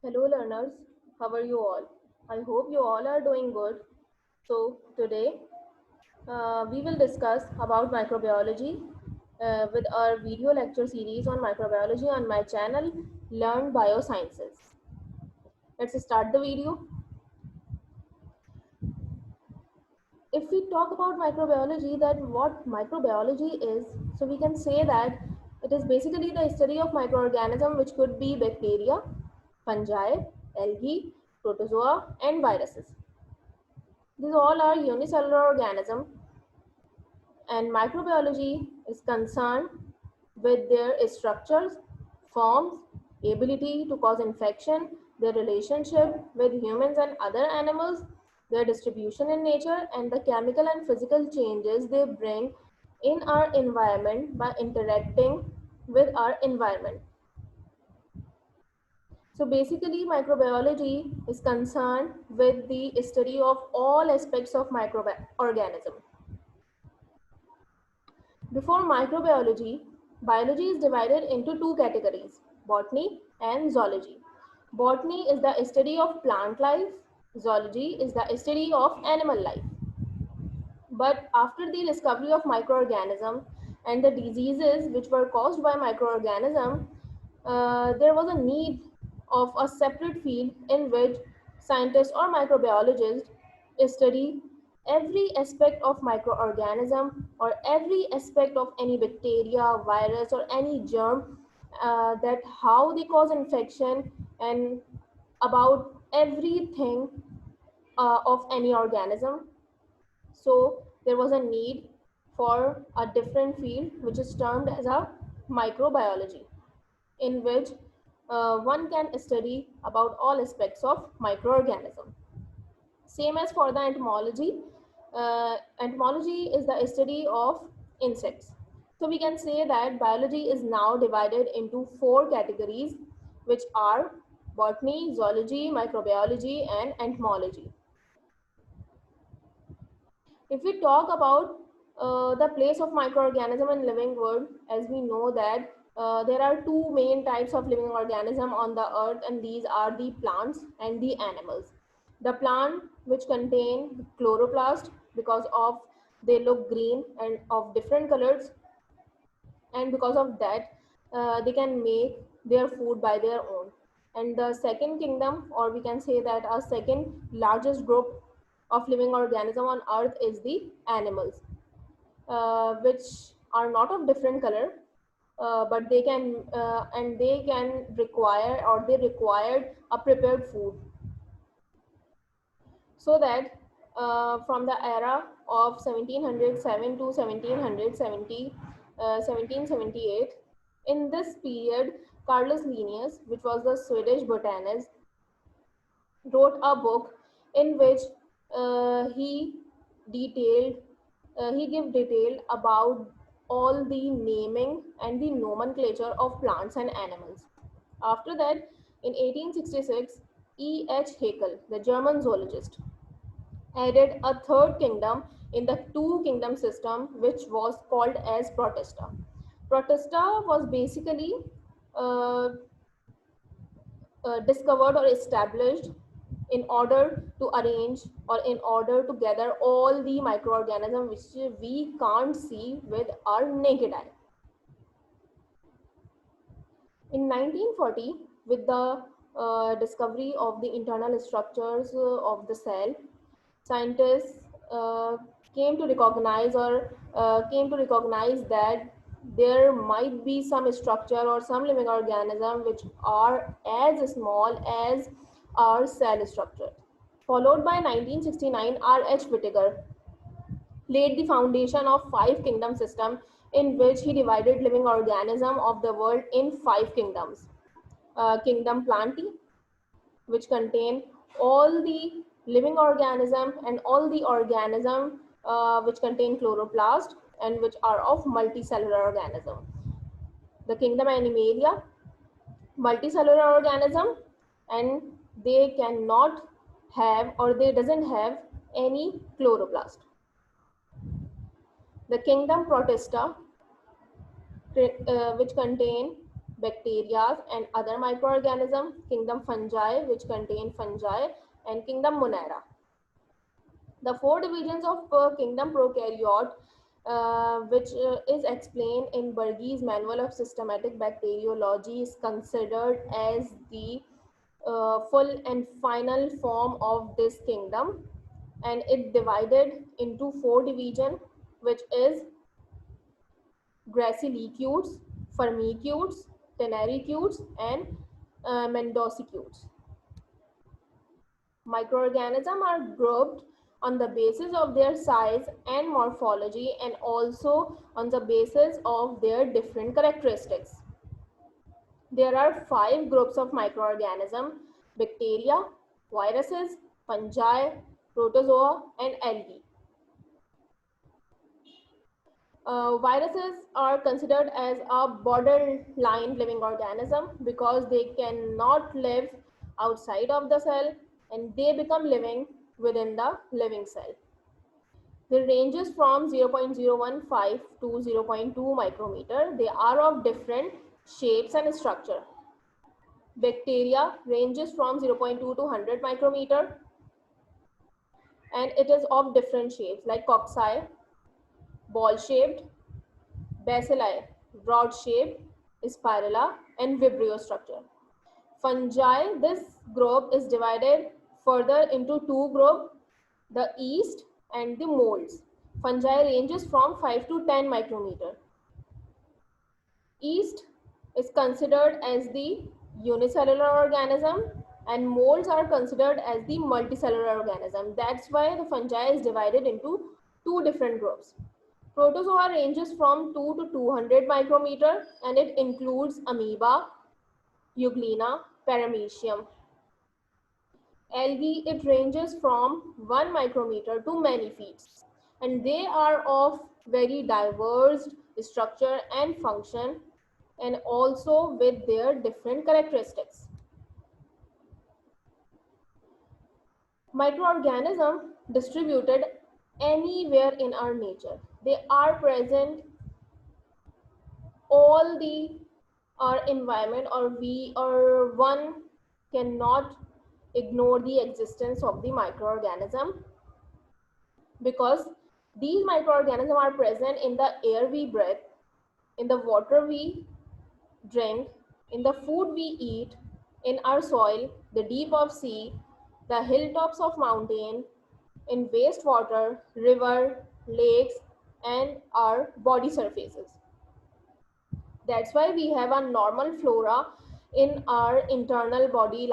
Hello learners, how are you all? I hope you all are doing good. So today we will discuss about microbiology with our video lecture series on microbiology on my channel Learn Biosciences. Let's start the video. If we talk about microbiology, that what microbiology is, so we can say that it is basically the study of microorganism which could be bacteria, fungi, algae, protozoa and viruses. These all are unicellular organisms, and microbiology is concerned with their structures, forms, ability to cause infection, their relationship with humans and other animals, their distribution in nature, and the chemical and physical changes they bring in our environment by interacting with our environment. So basically, microbiology is concerned with the study of all aspects of microorganism. Before microbiology, biology is divided into two categories, botany and zoology. Botany is the study of plant life, zoology is the study of animal life. But after the discovery of microorganism and the diseases which were caused by microorganism, there was a need of a separate field in which scientists or microbiologists study every aspect of microorganism or every aspect of any bacteria, virus or any germ, that how they cause infection and about everything of any organism. So there was a need for a different field which is termed as a microbiology, in which one can study about all aspects of microorganism. Same as for the entomology. Entomology is the study of insects. So we can say that biology is now divided into four categories, which are botany, zoology, microbiology, and entomology. If we talk about the place of microorganism in living world, as we know that there are two main types of living organism on the earth, and these are the plants and the animals. The plant which contain chloroplast, because of they look green and of different colors, and because of that they can make their food by their own. And the second kingdom, or we can say that our second largest group of living organism on earth is the animals, which are not of different color, but they can and they can require, or they required a prepared food. So that from the era of 1707 to 1770, 1778, in this period, Carolus Linnaeus, which was the Swedish botanist, wrote a book in which he detailed he gave detail about all the naming and the nomenclature of plants and animals. After that, in 1866, E. H. Haeckel, the German zoologist, added a third kingdom in the two kingdom system, which was called as Protista. Protista was basically uh, discovered or established in order to arrange, or in order to gather all the microorganisms which we can't see with our naked eye. In 1940, with the discovery of the internal structures of the cell, scientists came to recognize, or came to recognize that there might be some structure or some living organism which are as small as our cell structure. Followed by 1969, R.H. Whittaker laid the foundation of five kingdom system, in which he divided living organism of the world in five kingdoms. Kingdom Plantae, which contain all the living organism and all the organism which contain chloroplast and which are of multicellular organism. The kingdom Animalia, multicellular organism, and they cannot have, or they doesn't have any chloroplast. The kingdom Protista, which contain bacteria and other microorganisms, kingdom fungi, which contain fungi, and kingdom Monera. The four divisions of kingdom prokaryote, which is explained in Burgess' Manual of Systematic Bacteriology, is considered as the full and final form of this kingdom, and it divided into four divisions, which is Gracilicules, Firmicutes, Tenericutes, and Mendocicutes. Microorganisms are grouped on the basis of their size and morphology, and also on the basis of their different characteristics. There are 5 groups of microorganisms: bacteria, viruses, fungi, protozoa, and algae. Viruses are considered as a borderline living organism because they cannot live outside of the cell and they become living within the living cell. They ranges from 0.015 to 0.2 micrometer. They are of different shapes and structure. Bacteria ranges from 0.2 to 100 micrometer, and it is of different shapes like cocci, ball shaped, bacilli, rod shaped, spirilla, and vibrio structure. Fungi, this group is divided further into two groups, the yeast and the molds. Fungi ranges from 5 to 10 micrometer. Yeast is considered as the unicellular organism and molds are considered as the multicellular organism. That's why the fungi is divided into two different groups. Protozoa ranges from 2 to 200 micrometer and it includes amoeba, euglena, paramecium. Algae, it ranges from 1 micrometer to many feet, and they are of very diverse structure and function and also with their different characteristics. Microorganisms distributed anywhere in our nature. They are present all the our environment, or one cannot ignore the existence of the microorganism because these microorganisms are present in the air we breathe, in the water we drink, in the food we eat, in our soil, the deep of sea, the hilltops of mountain, in wastewater, river, lakes, and our body surfaces. That's why we have a normal flora in our internal body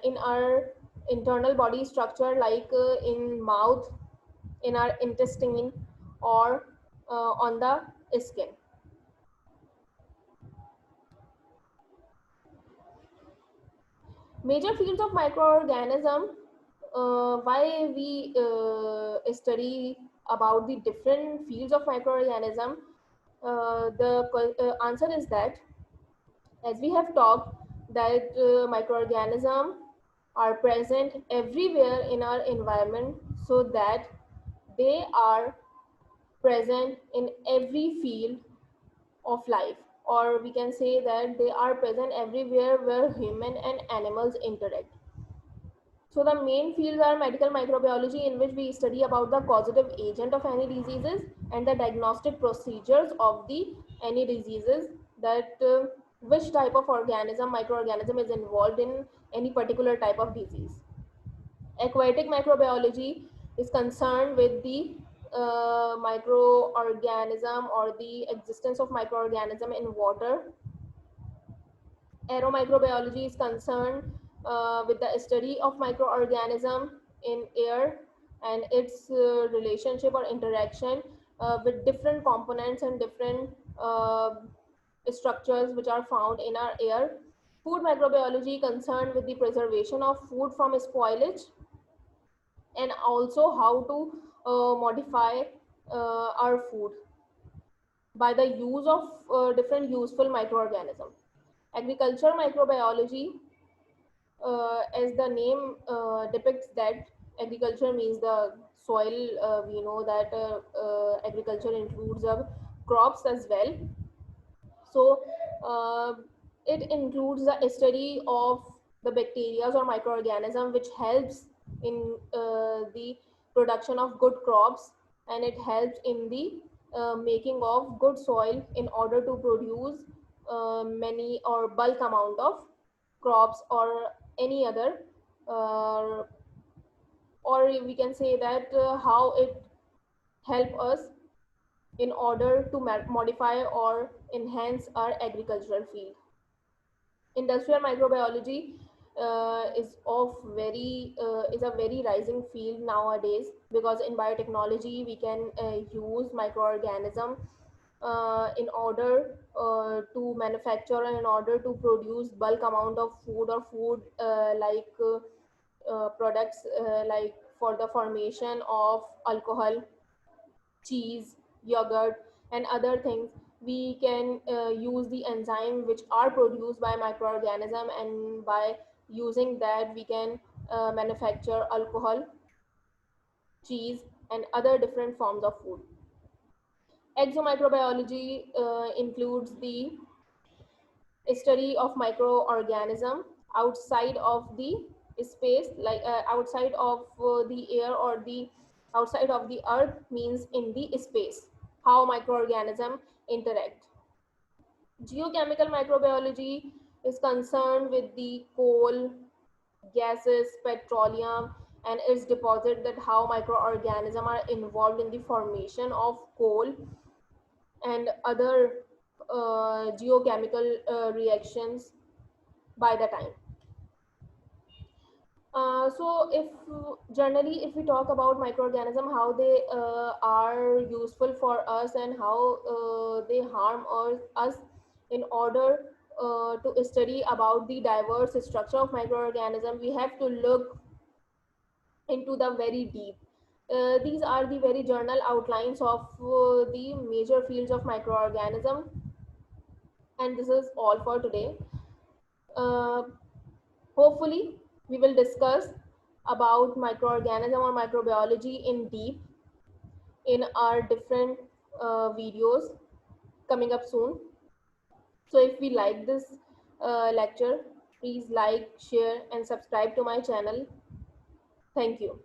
in our internal body structure, like in mouth, in our intestine, or on the skin. Major fields of microorganism, why we study about the different fields of microorganism, the answer is that, as we have talked, that microorganisms are present everywhere in our environment, so that they are present in every field of life, or we can say that they are present everywhere where human and animals interact. So the main fields are medical microbiology, in which we study about the causative agent of any diseases and the diagnostic procedures of the any diseases, that which type of microorganism is involved in any particular type of disease. Aquatic microbiology is concerned with the microorganism or the existence of microorganism in water. Aeromicrobiology is concerned with the study of microorganism in air and its relationship or interaction with different components and different structures which are found in our air. Food microbiology concerned with the preservation of food from spoilage and also how to modify our food by the use of different useful microorganisms. Agriculture microbiology, as the name depicts, that agriculture means the soil. We know that agriculture includes crops as well. So it includes the study of the bacteria or microorganism which helps in the production of good crops, and it helps in the making of good soil in order to produce many or bulk amount of crops or any other uh, or we can say that how it help us in order to modify or enhance our agricultural field. Industrial microbiology is a very rising field nowadays, because in biotechnology we can use microorganism in order to manufacture and in order to produce bulk amount of food or food products like for the formation of alcohol, cheese, yogurt, and other things. We can use the enzyme which are produced by microorganism, and by using that we can manufacture alcohol, cheese, and other different forms of food. Exomicrobiology includes the study of microorganism outside of the space, like outside of the air or the outside of the earth, means in the space, how microorganism interact. Geochemical microbiology is concerned with the coal, gases, petroleum, and its deposit, that how microorganisms are involved in the formation of coal and other geochemical reactions by the time. So if generally if we talk about microorganism, how they are useful for us and how they harm us, in order to study about the diverse structure of microorganism, we have to look into the very deep. These are the very general outlines of the major fields of microorganism, and this is all for today. Uh, Hopefully, we will discuss about microorganism or microbiology in deep in our different videos coming up soon. So if we like this lecture, please like, share, and subscribe to my channel. Thank you.